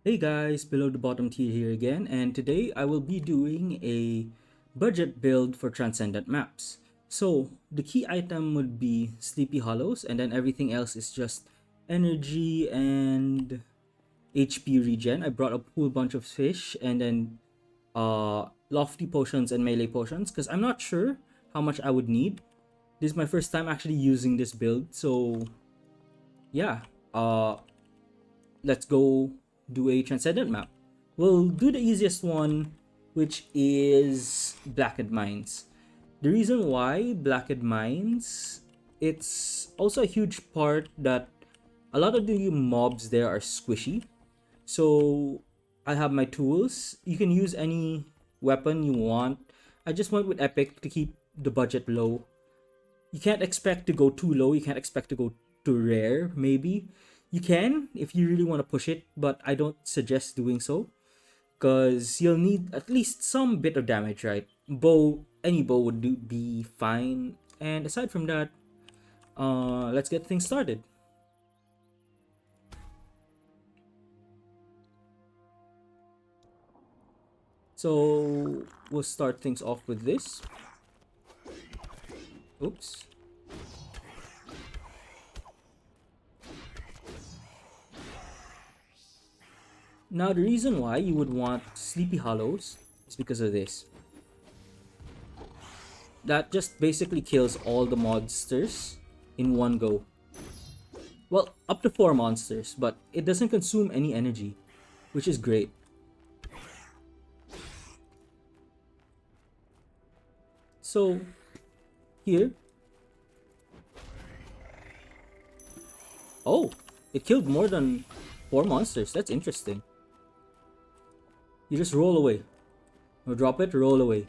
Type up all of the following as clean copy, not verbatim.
Hey guys, below the bottom tier here again, and today I will be doing a budget build for Transcendent maps. So the key item would be Sleepy Hollows, and then everything else is just energy and HP regen. I brought a whole bunch of fish and then lofty potions and melee potions because I'm not sure how much I would need. This is my first time actually using this build, so yeah. Let's go do a Transcendent map. We'll do the easiest one, which is Blackened Mines. The reason why Blackened Mines, it's also a huge part that a lot of the mobs there are squishy. So I have my tools. You can use any weapon you want. I just went with Epic to keep the budget low. You can't expect to go too low. You can't expect to go too rare, maybe. You can if you really want to push it, but I don't suggest doing so because you'll need at least some bit of damage, right? Any bow would be fine. And aside from that, let's get things started. So we'll start things off with this. Oops. Now the reason why you would want Sleepy Hollows is because of this. That just basically kills all the monsters in one go. Well, up to 4 monsters, but it doesn't consume any energy, which is great. So, here. Oh, it killed more than 4 monsters. That's interesting. You just roll away. Or drop it, roll away.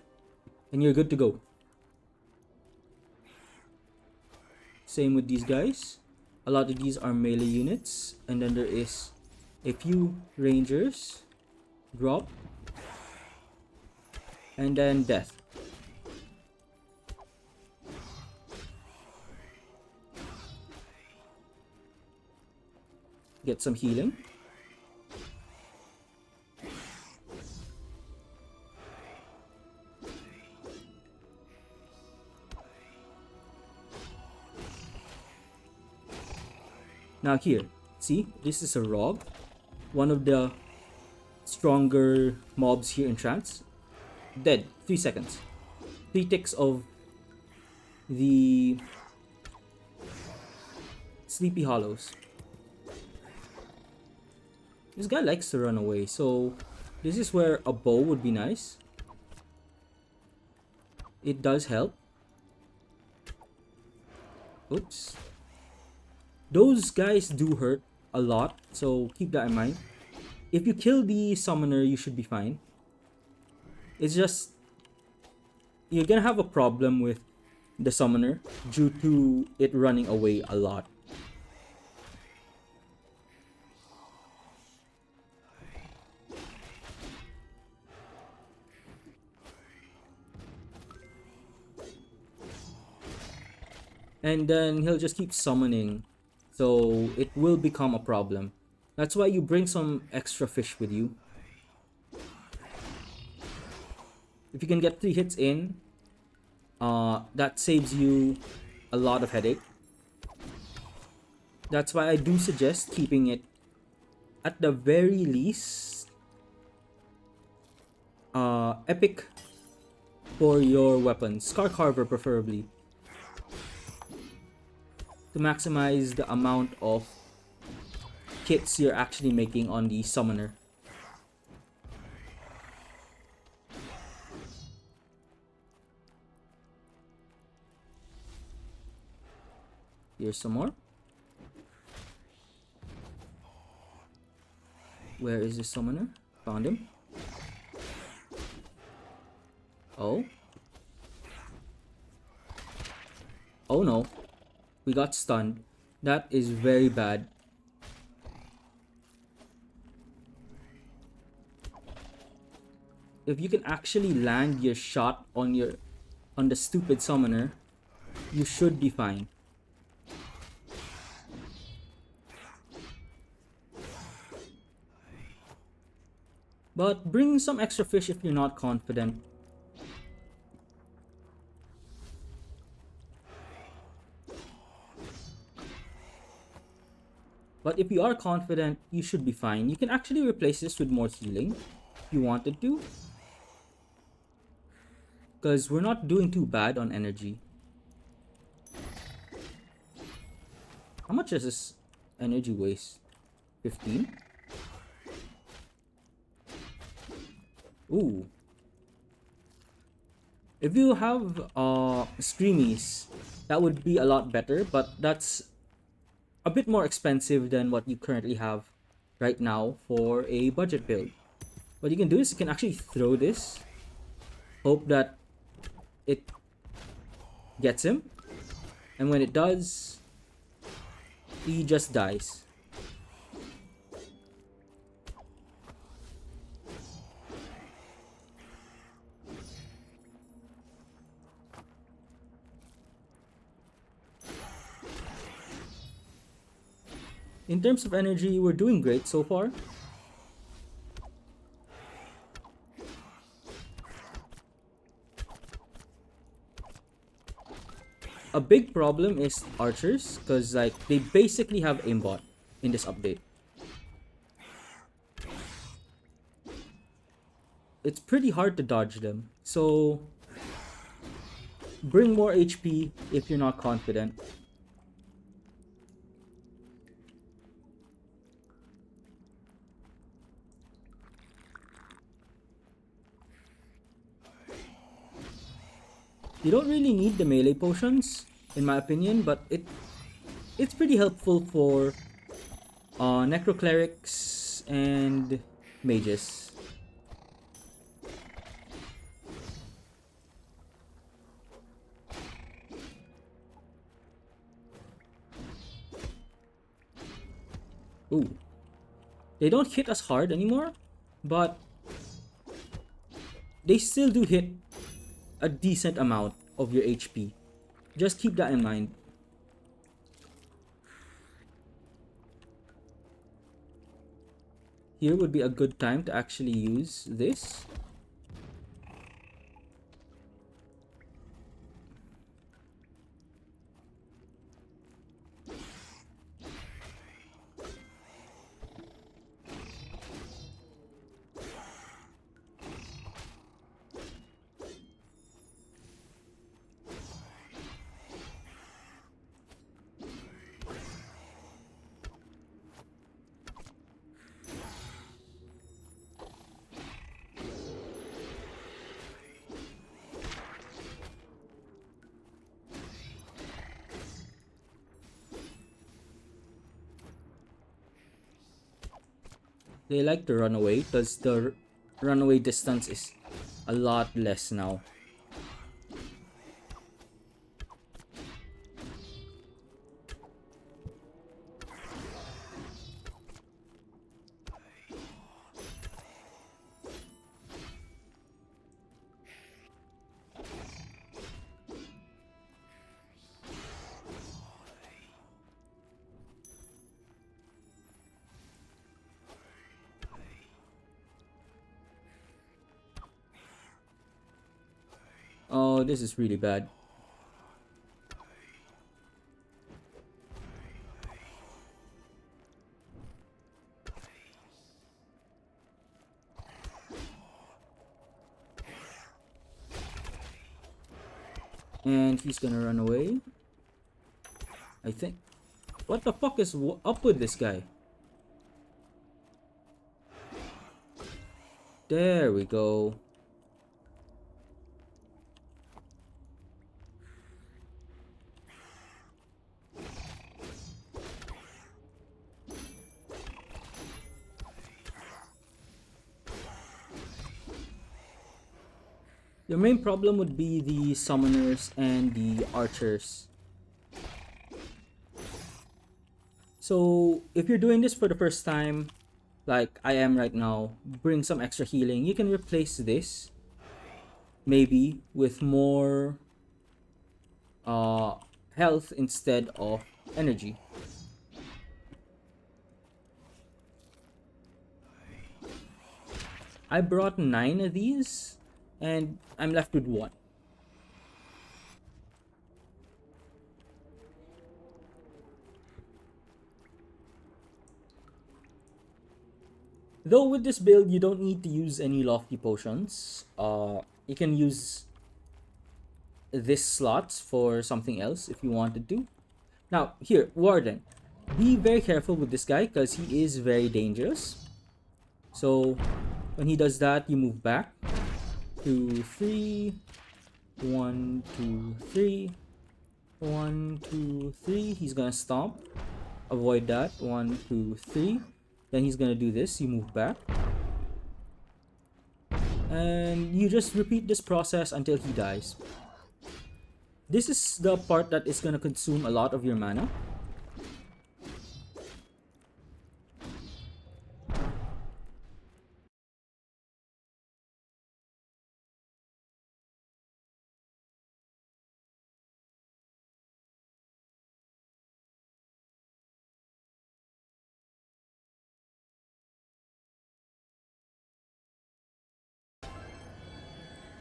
And you're good to go. Same with these guys. A lot of these are melee units. And then there is a few rangers. Drop. And then death. Get some healing. Now here, see, this is a Rog, one of the stronger mobs here in Trance. Dead, 3 seconds. 3 ticks of the Sleepy Hollows. This guy likes to run away, so this is where a bow would be nice. It does help. Oops. Those guys do hurt a lot, so keep that in mind. If you kill the summoner, you should be fine. It's just you're gonna have a problem with the summoner due to it running away a lot. And then he'll just keep summoning, so it will become a problem. That's why you bring some extra fish with you. If you can get 3 hits in, that saves you a lot of headache. That's why I do suggest keeping it at the very least epic for your weapons. Scar Carver preferably, to maximize the amount of kits you're actually making on the summoner. Here's some more. Where is the summoner? Found him. Oh. Oh no. We got stunned. That is very bad. If you can actually land your shot on the stupid summoner, you should be fine. But bring some extra fish if you're not confident. But if you are confident, you should be fine. You can actually replace this with more healing if you wanted to. Because we're not doing too bad on energy. How much is this energy waste? 15? Ooh. If you have screamies, that would be a lot better, but that's a bit more expensive than what you currently have right now for a budget build. What you can do is you can actually throw this, hope that it gets him, and when it does, he just dies. In terms of energy, we're doing great so far. A big problem is archers, because like they basically have aimbot in this update. It's pretty hard to dodge them, so bring more HP if you're not confident. You don't really need the melee potions, in my opinion, but it's pretty helpful for necroclerics and mages. Ooh. They don't hit as hard anymore, but they still do hit a decent amount of your HP. Just keep that in mind. Here would be a good time to actually use this. They like to run away because the runaway distance is a lot less now. Oh, this is really bad. And he's gonna run away, I think. What the fuck is up with this guy? There we go. Your main problem would be the summoners and the archers. So if you're doing this for the first time, like I am right now, bring some extra healing. You can replace this maybe with more health instead of energy. I brought 9 of these, and I'm left with 1. Though with this build, you don't need to use any lofty potions. You can use this slots for something else if you wanted to. Now, here, Warden. Be very careful with this guy because he is very dangerous. So, when he does that, you move back. 2, 3. 1, 2, 3. 1, 2, 3. He's gonna stomp. Avoid that. 1, 2, 3. Then he's gonna do this. You move back. And you just repeat this process until he dies. This is the part that is gonna consume a lot of your mana.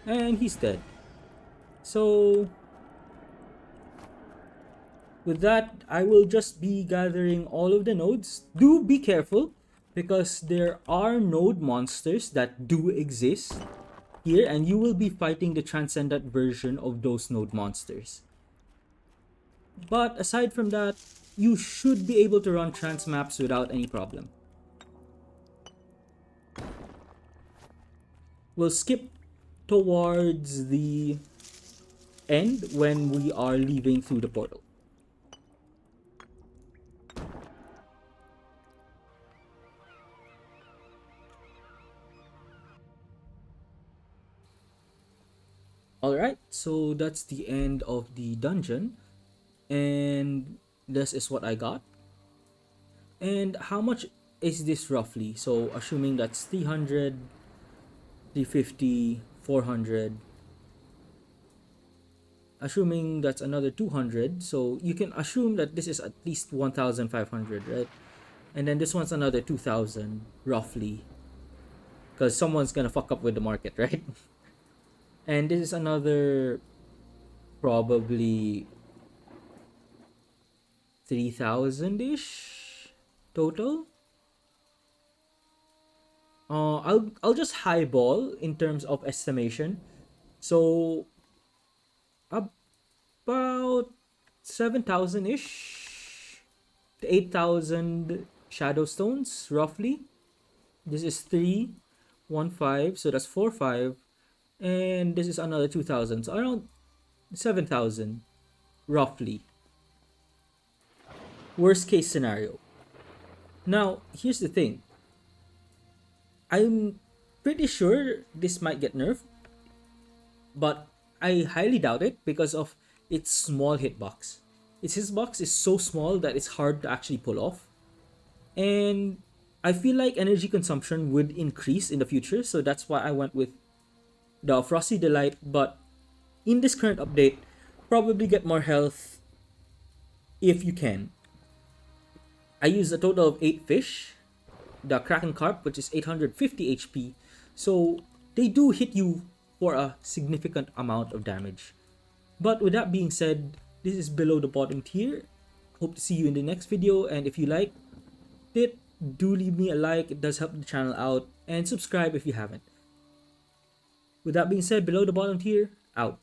And he's dead. So with that, I will just be gathering all of the nodes. Do be careful because there are node monsters that do exist here, and you will be fighting the Transcendent version of those node monsters. But aside from that, you should be able to run trans maps without any problem. We'll skip towards the end when we are leaving through the portal. Alright, so that's the end of the dungeon. And this is what I got. And how much is this roughly? So assuming that's 300, 350, 400. Assuming that's another 200. So you can assume that this is at least 1,500, right? And then this one's another 2,000 roughly. Because someone's gonna fuck up with the market, right? And this is another probably 3,000-ish total. I'll just highball in terms of estimation. So about 7,000-ish to 8,000 shadow stones roughly. This is 3, 1, 5, so that's 4, 5, and this is another 2,000, so around 7,000 roughly. Worst case scenario. Now, here's the thing. I'm pretty sure this might get nerfed, but I highly doubt it because of its small hitbox. Its hitbox is so small that it's hard to actually pull off. And I feel like energy consumption would increase in the future, so that's why I went with the Frosty Delight. But in this current update, probably get more health if you can. I used a total of 8 fish, the Kraken Carp, which is 850 HP, so they do hit you for a significant amount of damage. But with that being said, this is below the bottom tier. Hope to see you in the next video, and if you like it, do leave me a like, it does help the channel out, and subscribe if you haven't. With that being said, below the bottom tier, out.